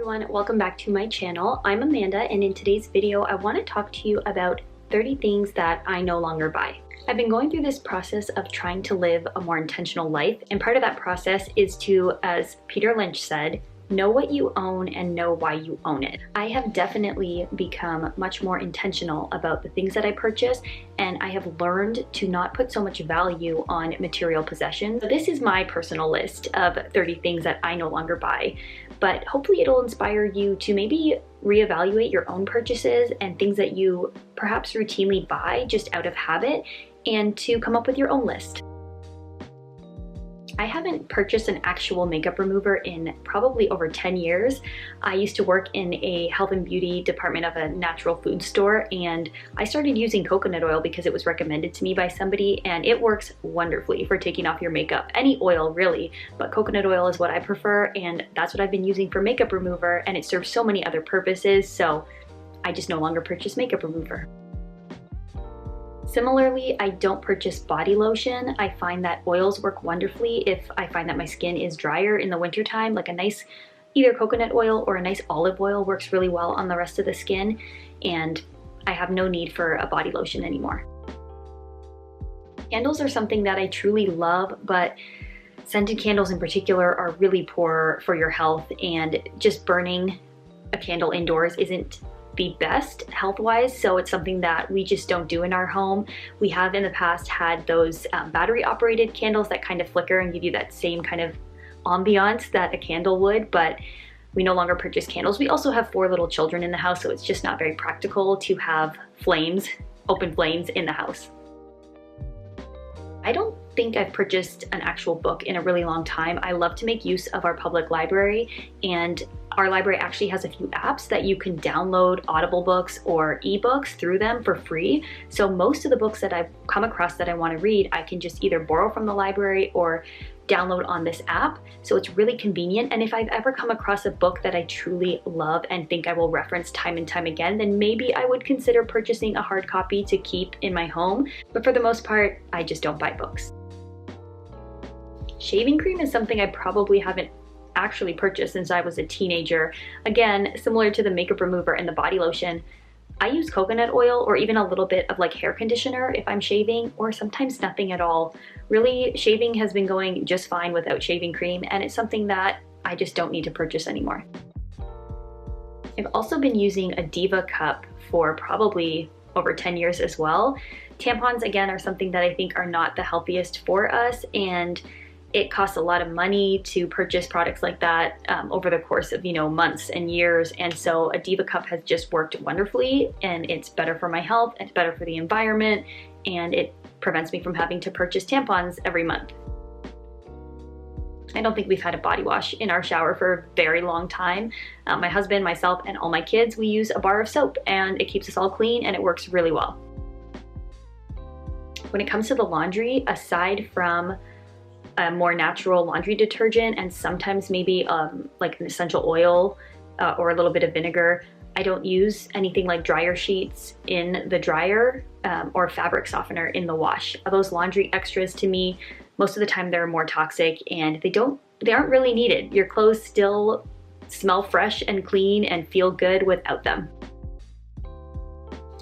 everyone, welcome back to my channel. I'm Amanda, and in today's video I want to talk to you about 30 things that I no longer buy. I've been going through this process of trying to live a more intentional life, and part of that process is to, as Peter Lynch said, know what you own and know why you own it. I have definitely become much more intentional about the things that I purchase, and I have learned to not put so much value on material possessions. So this is my personal list of 30 things that I no longer buy, but hopefully it'll inspire you to maybe reevaluate your own purchases and things that you perhaps routinely buy just out of habit, and to come up with your own list. I haven't purchased an actual makeup remover in probably over 10 years. I used to work in a health and beauty department of a natural food store, and I started using coconut oil because it was recommended to me by somebody, and it works wonderfully for taking off your makeup. Any oil really, but coconut oil is what I prefer, and that's what I've been using for makeup remover, and it serves so many other purposes, so I just no longer purchase makeup remover. Similarly, I don't purchase body lotion. I find that oils work wonderfully if I find that my skin is drier in the wintertime, like a nice either coconut oil or a nice olive oil works really well on the rest of the skin, and I have no need for a body lotion anymore. Candles are something that I truly love, but scented candles in particular are really poor for your health, and just burning a candle indoors isn't the best health-wise, so it's something that we just don't do in our home. We have in the past had those battery-operated candles that kind of flicker and give you that same kind of ambiance that a candle would, but we no longer purchase candles. We also have 4 little children in the house, so it's just not very practical to have flames, open flames in the house. I don't think I've purchased an actual book in a really long time. I love to make use of our public library, and our library actually has a few apps that you can download Audible books or ebooks through them for free. So most of the books that I've come across that I want to read, I can just either borrow from the library or download on this app. So it's really convenient. And if I've ever come across a book that I truly love and think I will reference time and time again, then maybe I would consider purchasing a hard copy to keep in my home. But for the most part, I just don't buy books. Shaving cream is something I probably haven't actually purchased since I was a teenager. Again, similar to the makeup remover and the body lotion, I use coconut oil or even a little bit of like hair conditioner if I'm shaving, or sometimes nothing at all. Really, shaving has been going just fine without shaving cream, and it's something that I just don't need to purchase anymore. I've also been using a Diva cup for probably over 10 years as well. Tampons, again, are something that I think are not the healthiest for us, and it costs a lot of money to purchase products like that over the course of, months and years. And so a Diva cup has just worked wonderfully, and it's better for my health, it's better for the environment, and it prevents me from having to purchase tampons every month. I don't think we've had a body wash in our shower for a very long time. My husband, myself, and all my kids, we use a bar of soap, and it keeps us all clean, and it works really well. When it comes to the laundry, aside from a more natural laundry detergent and sometimes maybe like an essential oil or a little bit of vinegar, I don't use anything like dryer sheets in the dryer or fabric softener in the wash. Those laundry extras, to me, most of the time they're more toxic, and they aren't really needed. Your clothes still smell fresh and clean and feel good without them.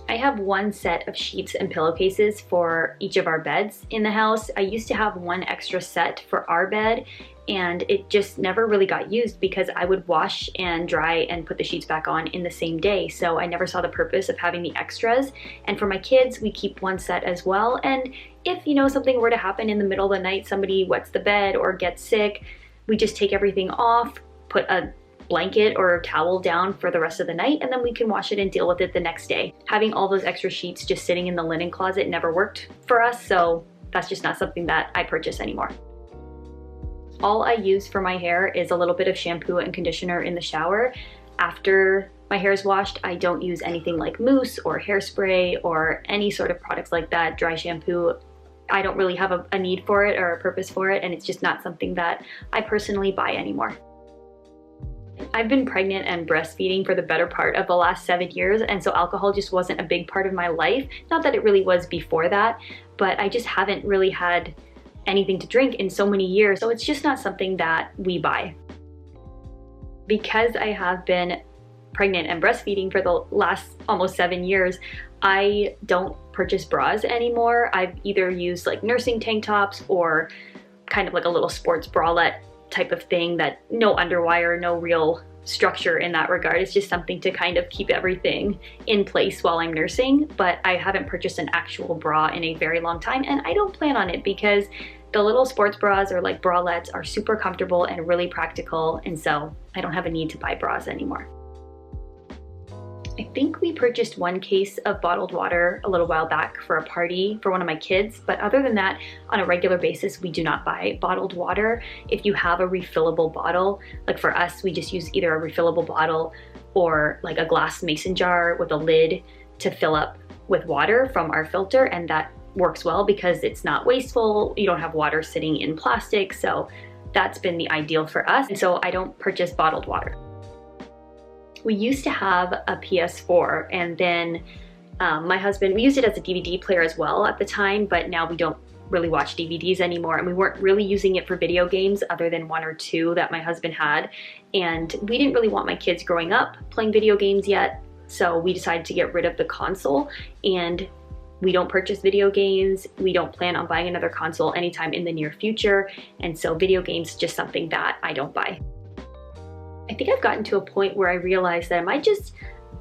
I have one set of sheets and pillowcases for each of our beds in the house. I used to have one extra set for our bed, and it just never really got used because I would wash and dry and put the sheets back on in the same day. So I never saw the purpose of having the extras. And for my kids, we keep one set as well. And if, something were to happen in the middle of the night, somebody wets the bed or gets sick, we just take everything off, put a blanket or towel down for the rest of the night, and then we can wash it and deal with it the next day. Having all those extra sheets just sitting in the linen closet never worked for us, so that's just not something that I purchase anymore. All I use for my hair is a little bit of shampoo and conditioner in the shower. After my hair is washed, I don't use anything like mousse or hairspray or any sort of products like that, dry shampoo. I don't really have a need for it or a purpose for it, and it's just not something that I personally buy anymore. I've been pregnant and breastfeeding for the better part of the last 7 years, and so alcohol just wasn't a big part of my life. Not that it really was before that, but I just haven't really had anything to drink in so many years, so it's just not something that we buy. Because I have been pregnant and breastfeeding for the last almost 7 years, I don't purchase bras anymore. I've either used like nursing tank tops or kind of like a little sports bralette type of thing that no underwire, no real structure in that regard. It's just something to kind of keep everything in place while I'm nursing, but I haven't purchased an actual bra in a very long time, and I don't plan on it because the little sports bras or like bralettes are super comfortable and really practical, and so I don't have a need to buy bras anymore. I think we purchased one case of bottled water a little while back for a party for one of my kids, but other than that, on a regular basis, we do not buy bottled water. If you have a refillable bottle, like for us, we just use either a refillable bottle or like a glass mason jar with a lid to fill up with water from our filter, and that works well because it's not wasteful. You don't have water sitting in plastic, so that's been the ideal for us, and so I don't purchase bottled water. We used to have a PS4, and then my husband, we used it as a DVD player as well at the time, but now we don't really watch DVDs anymore, and we weren't really using it for video games other than one or two that my husband had, and we didn't really want my kids growing up playing video games yet, so we decided to get rid of the console, and we don't purchase video games. We don't plan on buying another console anytime in the near future, and so video games is just something that I don't buy. I think I've gotten to a point where I realize that am I just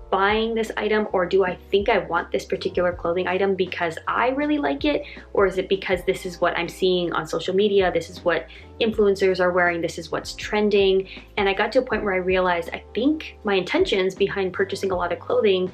buying this item, or do I think I want this particular clothing item because I really like it, or is it because this is what I'm seeing on social media, this is what influencers are wearing, this is what's trending? And I got to a point where I realized I think my intentions behind purchasing a lot of clothing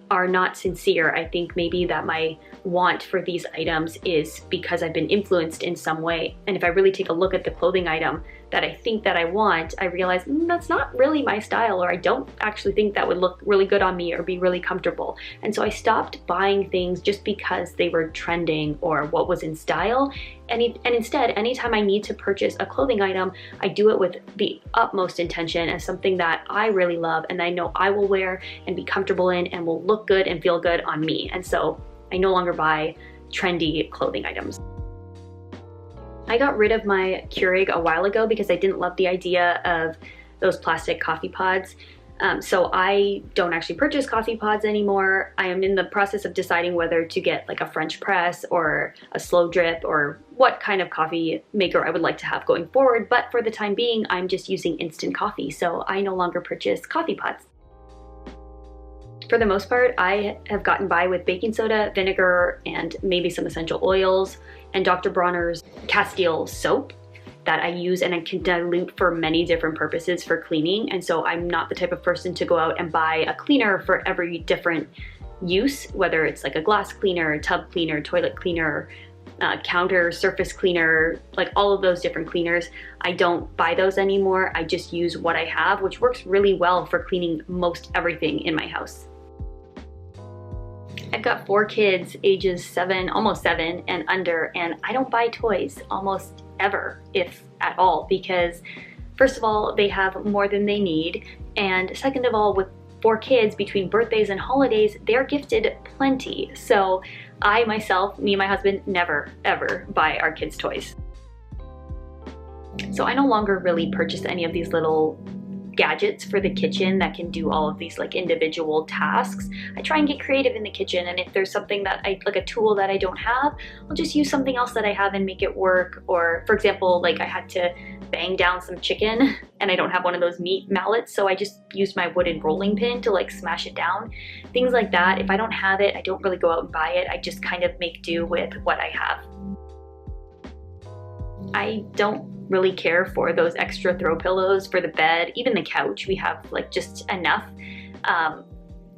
are not sincere. I think maybe that my want for these items is because I've been influenced in some way. And if I really take a look at the clothing item that I think that I want, I realize that's not really my style, or I don't actually think that would look really good on me or be really comfortable. And so I stopped buying things just because they were trending or what was in style. And instead, anytime I need to purchase a clothing item, I do it with the utmost intention as something that I really love and I know I will wear and be comfortable in and will look good and feel good on me. And so I no longer buy trendy clothing items. I got rid of my Keurig a while ago because I didn't love the idea of those plastic coffee pods. So I don't actually purchase coffee pods anymore. I am in the process of deciding whether to get like a French press or a slow drip or what kind of coffee maker I would like to have going forward. But for the time being, I'm just using instant coffee. So I no longer purchase coffee pods. For the most part, I have gotten by with baking soda, vinegar, and maybe some essential oils, and Dr. Bronner's Castile soap that I use and I can dilute for many different purposes for cleaning. And so I'm not the type of person to go out and buy a cleaner for every different use, whether it's like a glass cleaner, tub cleaner, toilet cleaner, counter surface cleaner, like all of those different cleaners. I don't buy those anymore. I just use what I have, which works really well for cleaning most everything in my house. I've got 4 kids ages 7, almost 7 and under, and I don't buy toys almost ever, if at all, because first of all, they have more than they need, and second of all, with 4 kids between birthdays and holidays, they're gifted plenty. So I myself, me and my husband, never ever buy our kids toys. So I no longer really purchase any of these little gadgets for the kitchen that can do all of these like individual tasks. I try and get creative in the kitchen, and if there's something that like a tool that I don't have, I'll just use something else that I have and make it work. Or for example, like I had to bang down some chicken and I don't have one of those meat mallets, so I just used my wooden rolling pin to like smash it down. Things like that. If I don't have it, I don't really go out and buy it. I just kind of make do with what I have. I don't really care for those extra throw pillows for the bed, even the couch. We have like just enough,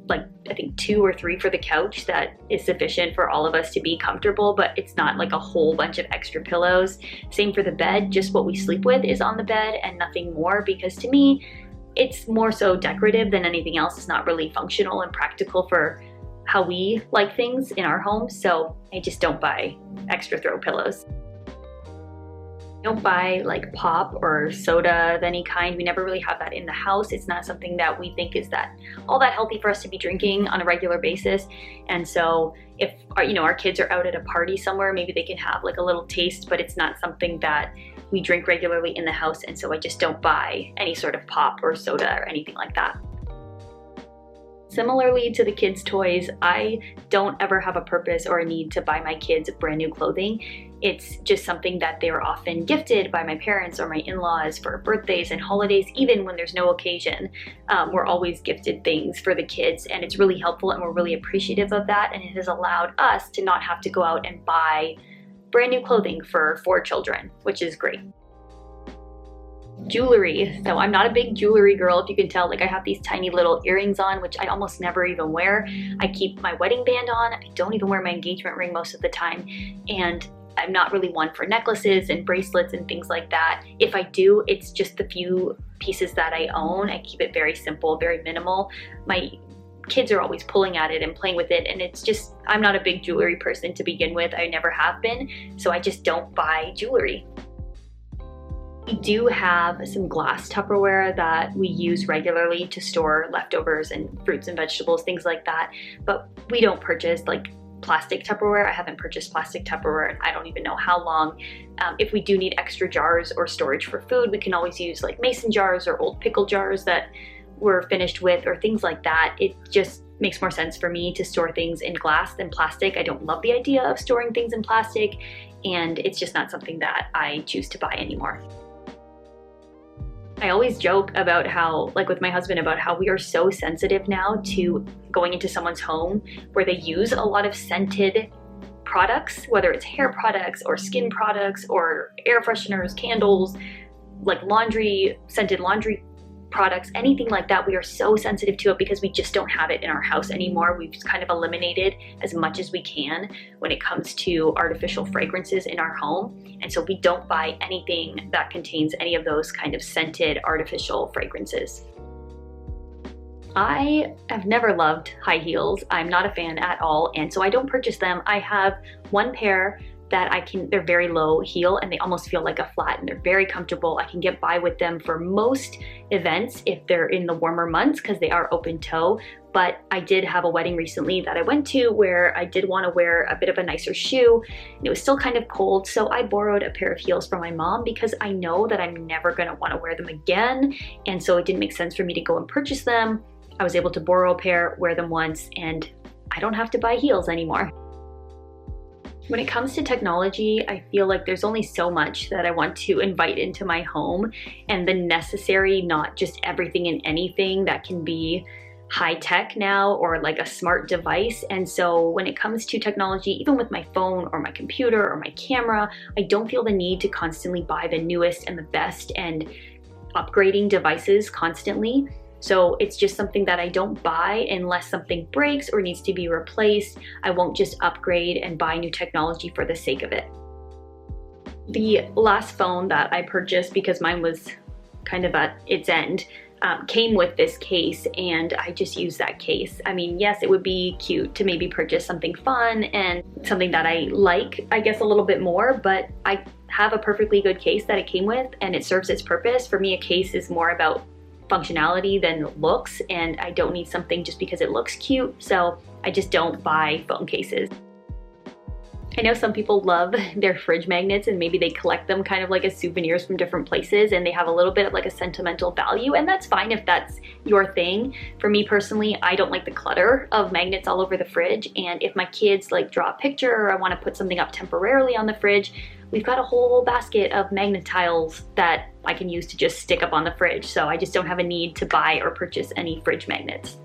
like I think 2 or 3 for the couch that is sufficient for all of us to be comfortable, but it's not like a whole bunch of extra pillows. Same for the bed, just what we sleep with is on the bed and nothing more, because to me, it's more so decorative than anything else. It's not really functional and practical for how we like things in our home, so I just don't buy extra throw pillows. Don't buy like pop or soda of any kind. We never really have that in the house. It's not something that we think is that all that healthy for us to be drinking on a regular basis. And so if our kids are out at a party somewhere, maybe they can have like a little taste, but it's not something that we drink regularly in the house, and so I just don't buy any sort of pop or soda or anything like that. Similarly to the kids' toys, I don't ever have a purpose or a need to buy my kids brand new clothing. It's just something that they are often gifted by my parents or my in-laws for birthdays and holidays, even when there's no occasion. We're always gifted things for the kids, and it's really helpful, and we're really appreciative of that, and it has allowed us to not have to go out and buy brand new clothing for 4 children, which is great. Jewelry. So I'm not a big jewelry girl, if you can tell. Like, I have these tiny little earrings on, which I almost never even wear. I keep my wedding band on. I don't even wear my engagement ring most of the time. And I'm not really one for necklaces and bracelets and things like that. If I do, it's just the few pieces that I own. I keep it very simple, very minimal. My kids are always pulling at it and playing with it, and it's just, I'm not a big jewelry person to begin with. I never have been, so I just don't buy jewelry. We do have some glass Tupperware that we use regularly to store leftovers and fruits and vegetables, things like that, but we don't purchase like plastic Tupperware. I haven't purchased plastic Tupperware and I don't even know how long. If we do need extra jars or storage for food, we can always use like mason jars or old pickle jars that we're finished with or things like that. It just makes more sense for me to store things in glass than plastic. I don't love the idea of storing things in plastic, and it's just not something that I choose to buy anymore. I always joke about how, like with my husband, about how we are so sensitive now to going into someone's home where they use a lot of scented products, whether it's hair products or skin products or air fresheners, candles, like laundry, scented laundry products, anything like that. We are so sensitive to it because we just don't have it in our house anymore. We've just kind of eliminated as much as we can when it comes to artificial fragrances in our home. And so we don't buy anything that contains any of those kind of scented artificial fragrances. I have never loved high heels. I'm not a fan at all, and so I don't purchase them. I have one pair that they're very low heel and they almost feel like a flat, and they're very comfortable. I can get by with them for most events if they're in the warmer months because they are open toe. But I did have a wedding recently that I went to where I did want to wear a bit of a nicer shoe, and it was still kind of cold, so I borrowed a pair of heels from my mom because I know that I'm never going to want to wear them again, and so it didn't make sense for me to go and purchase them. I was able to borrow a pair, wear them once, and I don't have to buy heels anymore. When it comes to technology, I feel like there's only so much that I want to invite into my home, and the necessary, not just everything and anything that can be high tech now or like a smart device. And so when it comes to technology, even with my phone or my computer or my camera, I don't feel the need to constantly buy the newest and the best and upgrading devices constantly. So it's just something that I don't buy unless something breaks or needs to be replaced. I won't just upgrade and buy new technology for the sake of it. The last phone that I purchased, because mine was kind of at its end, came with this case, and I just use that case. I mean, yes, it would be cute to maybe purchase something fun and something that I like, I guess, a little bit more, but I have a perfectly good case that it came with, and it serves its purpose. For me, a case is more about functionality than looks, and I don't need something just because it looks cute, so I just don't buy phone cases. I know some people love their fridge magnets, and maybe they collect them kind of like as souvenirs from different places, and they have a little bit of like a sentimental value, and that's fine if that's your thing. For me personally, I don't like the clutter of magnets all over the fridge, and if my kids like draw a picture or I want to put something up temporarily on the fridge, we've got a whole basket of magnet tiles that I can use to just stick up on the fridge, so I just don't have a need to buy or purchase any fridge magnets.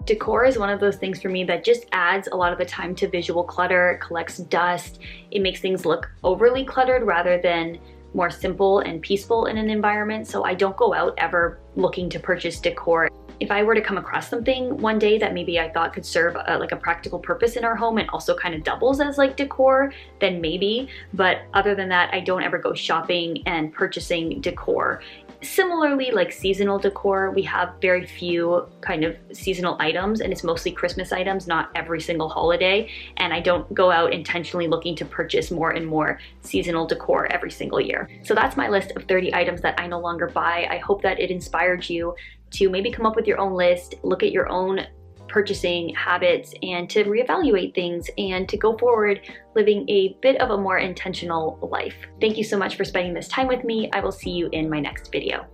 Decor is one of those things for me that just adds a lot of the time to visual clutter. It collects dust. It makes things look overly cluttered rather than more simple and peaceful in an environment. So I don't go out ever looking to purchase decor. If I were to come across something one day that maybe I thought could serve like a practical purpose in our home and also kind of doubles as like decor, then maybe. But other than that, I don't ever go shopping and purchasing decor. Similarly, like seasonal decor, we have very few kind of seasonal items, and it's mostly Christmas items, not every single holiday. And I don't go out intentionally looking to purchase more and more seasonal decor every single year. So that's my list of 30 items that I no longer buy. I hope that it inspired you to maybe come up with your own list, look at your own purchasing habits and to reevaluate things and to go forward living a bit of a more intentional life. Thank you so much for spending this time with me. I will see you in my next video.